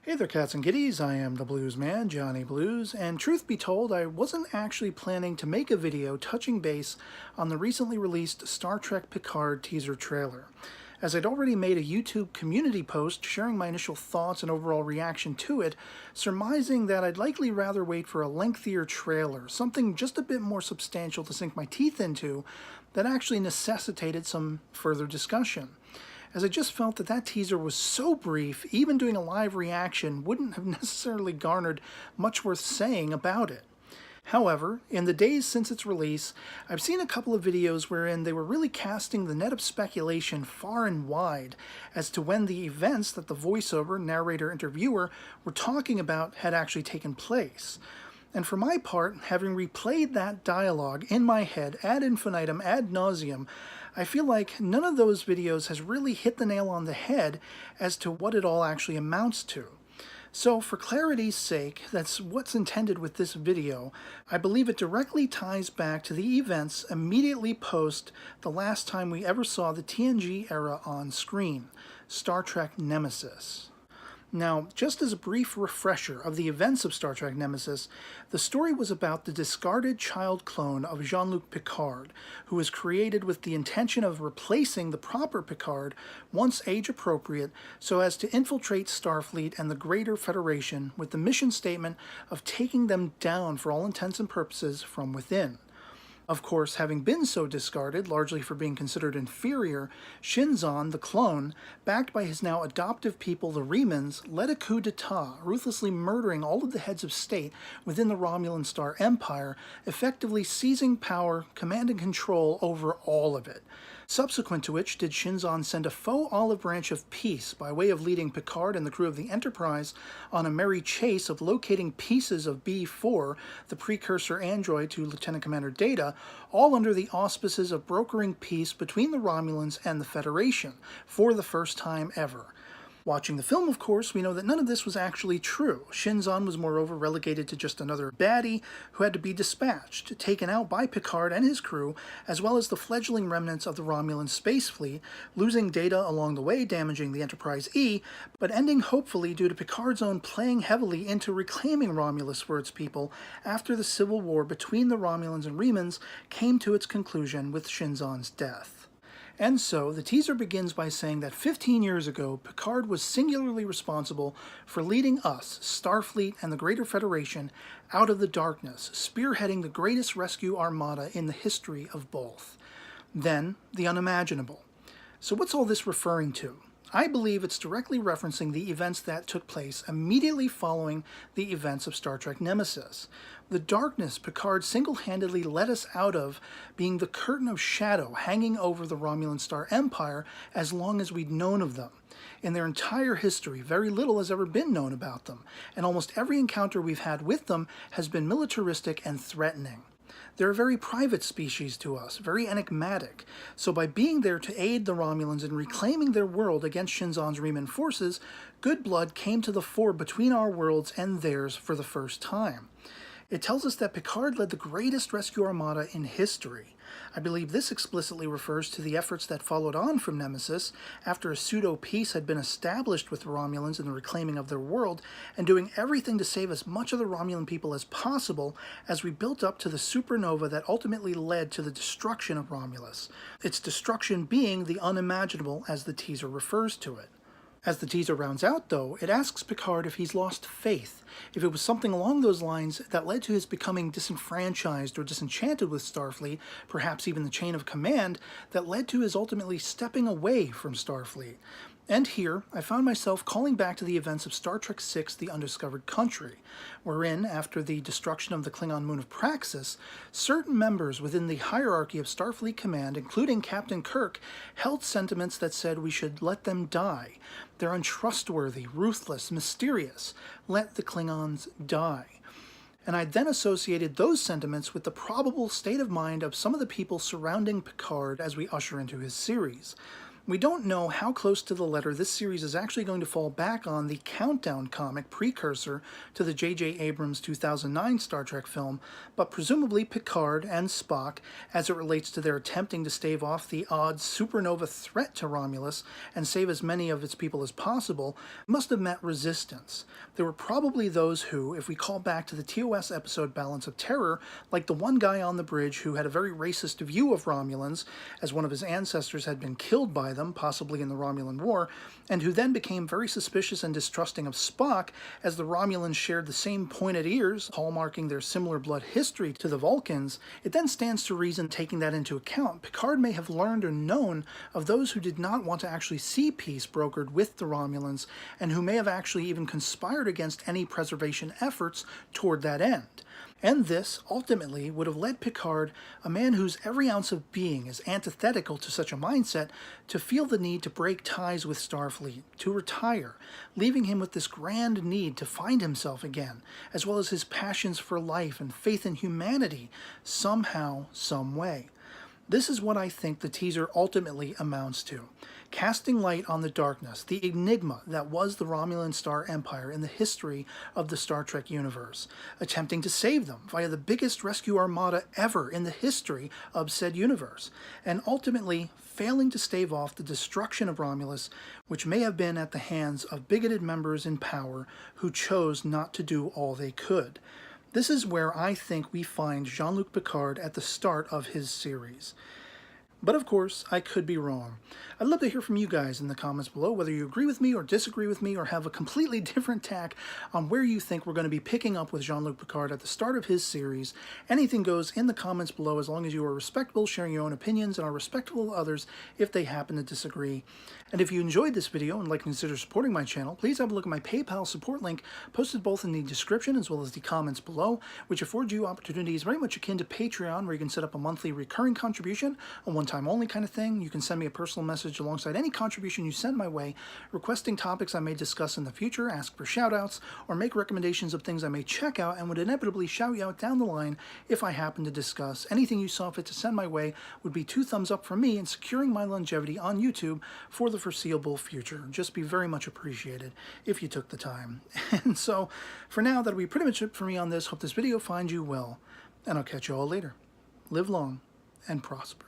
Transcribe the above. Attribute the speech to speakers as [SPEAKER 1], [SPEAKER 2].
[SPEAKER 1] Hey there, cats and kitties. I am the Blues Man, Johnny Blues, and truth be told, I wasn't actually planning to make a video touching base on the recently released Star Trek Picard teaser trailer, as I'd already made a YouTube community post sharing my initial thoughts and overall reaction to it, surmising that I'd likely rather wait for a lengthier trailer, something just a bit more substantial to sink my teeth into, that actually necessitated some further discussion, as I just felt that that teaser was so brief, even doing a live reaction wouldn't have necessarily garnered much worth saying about it. However, in the days since its release, I've seen a couple of videos wherein they were really casting the net of speculation far and wide as to when the events that the voiceover, narrator, interviewer were talking about had actually taken place. And for my part, having replayed that dialogue in my head ad infinitum, ad nauseum, I feel like none of those videos has really hit the nail on the head as to what it all actually amounts to. So for clarity's sake, that's what's intended with this video. I believe it directly ties back to the events immediately post the last time we ever saw the TNG era on screen, Star Trek Nemesis. Now, just as a brief refresher of the events of Star Trek Nemesis, the story was about the discarded child clone of Jean-Luc Picard, who was created with the intention of replacing the proper Picard, once age-appropriate, so as to infiltrate Starfleet and the Greater Federation with the mission statement of taking them down for all intents and purposes from within. Of course, having been so discarded, largely for being considered inferior, Shinzon, the clone, backed by his now adoptive people, the Remans, led a coup d'etat, ruthlessly murdering all of the heads of state within the Romulan Star Empire, effectively seizing power, command and control over all of it. Subsequent to which did Shinzon send a faux olive branch of peace by way of leading Picard and the crew of the Enterprise on a merry chase of locating pieces of B4, the precursor android to Lieutenant Commander Data, all under the auspices of brokering peace between the Romulans and the Federation, for the first time ever. Watching the film, of course, we know that none of this was actually true. Shinzon was moreover relegated to just another baddie who had to be dispatched, taken out by Picard and his crew, as well as the fledgling remnants of the Romulan space fleet, losing Data along the way, damaging the Enterprise E, but ending hopefully due to Picard's own playing heavily into reclaiming Romulus for its people after the civil war between the Romulans and Remans came to its conclusion with Shinzon's death. And so, the teaser begins by saying that 15 years ago, Picard was singularly responsible for leading us, Starfleet and the Greater Federation, out of the darkness, spearheading the greatest rescue armada in the history of both. Then, the unimaginable. So what's all this referring to? I believe it's directly referencing the events that took place immediately following the events of Star Trek Nemesis. The darkness Picard single-handedly led us out of being the curtain of shadow hanging over the Romulan Star Empire as long as we'd known of them. In their entire history, very little has ever been known about them, and almost every encounter we've had with them has been militaristic and threatening. They're a very private species to us, very enigmatic, so by being there to aid the Romulans in reclaiming their world against Shinzon's Reman forces, good blood came to the fore between our worlds and theirs for the first time. It tells us that Picard led the greatest rescue armada in history. I believe this explicitly refers to the efforts that followed on from Nemesis after a pseudo-peace had been established with the Romulans in the reclaiming of their world, and doing everything to save as much of the Romulan people as possible as we built up to the supernova that ultimately led to the destruction of Romulus, its destruction being the unimaginable as the teaser refers to it. As the teaser rounds out, though, it asks Picard if he's lost faith, if it was something along those lines that led to his becoming disenfranchised or disenchanted with Starfleet, perhaps even the chain of command, that led to his ultimately stepping away from Starfleet. And here, I found myself calling back to the events of Star Trek VI: The Undiscovered Country, wherein, after the destruction of the Klingon moon of Praxis, certain members within the hierarchy of Starfleet Command, including Captain Kirk, held sentiments that said we should let them die. They're untrustworthy, ruthless, mysterious. Let the Klingons die. And I then associated those sentiments with the probable state of mind of some of the people surrounding Picard as we usher into his series. We don't know how close to the letter this series is actually going to fall back on the Countdown comic precursor to the J.J. Abrams 2009 Star Trek film, but presumably Picard and Spock, as it relates to their attempting to stave off the odd supernova threat to Romulus and save as many of its people as possible, must have met resistance. There were probably those who, if we call back to the TOS episode Balance of Terror, like the one guy on the bridge who had a very racist view of Romulans, as one of his ancestors had been killed by them, possibly in the Romulan War, and who then became very suspicious and distrusting of Spock, as the Romulans shared the same pointed ears, hallmarking their similar blood history to the Vulcans. It then stands to reason, taking that into account, Picard may have learned or known of those who did not want to actually see peace brokered with the Romulans, and who may have actually even conspired against any preservation efforts toward that end. And this, ultimately, would have led Picard, a man whose every ounce of being is antithetical to such a mindset, to feel the need to break ties with Starfleet, to retire, leaving him with this grand need to find himself again, as well as his passions for life and faith in humanity, somehow, some way. This is what I think the teaser ultimately amounts to. Casting light on the darkness, the enigma that was the Romulan Star Empire in the history of the Star Trek universe, attempting to save them via the biggest rescue armada ever in the history of said universe, and ultimately failing to stave off the destruction of Romulus, which may have been at the hands of bigoted members in power who chose not to do all they could. This is where I think we find Jean-Luc Picard at the start of his series. But of course, I could be wrong. I'd love to hear from you guys in the comments below, whether you agree with me or disagree with me or have a completely different tack on where you think we're going to be picking up with Jean-Luc Picard at the start of his series. Anything goes in the comments below, as long as you are respectable, sharing your own opinions, and are respectful of others if they happen to disagree. And if you enjoyed this video and like to consider supporting my channel, please have a look at my PayPal support link, posted both in the description as well as the comments below, which affords you opportunities very much akin to Patreon, where you can set up a monthly recurring contribution, a one-time only kind of thing. You can send me a personal message alongside any contribution you send my way, requesting topics I may discuss in the future, ask for shoutouts, or make recommendations of things I may check out and would inevitably shout you out down the line if I happen to discuss. Anything you saw fit to send my way would be 2 thumbs up from me in securing my longevity on YouTube for the foreseeable future. Just be very much appreciated if you took the time. And so, for now, that'll be pretty much it for me on this. Hope this video finds you well, and I'll catch you all later. Live long and prosper.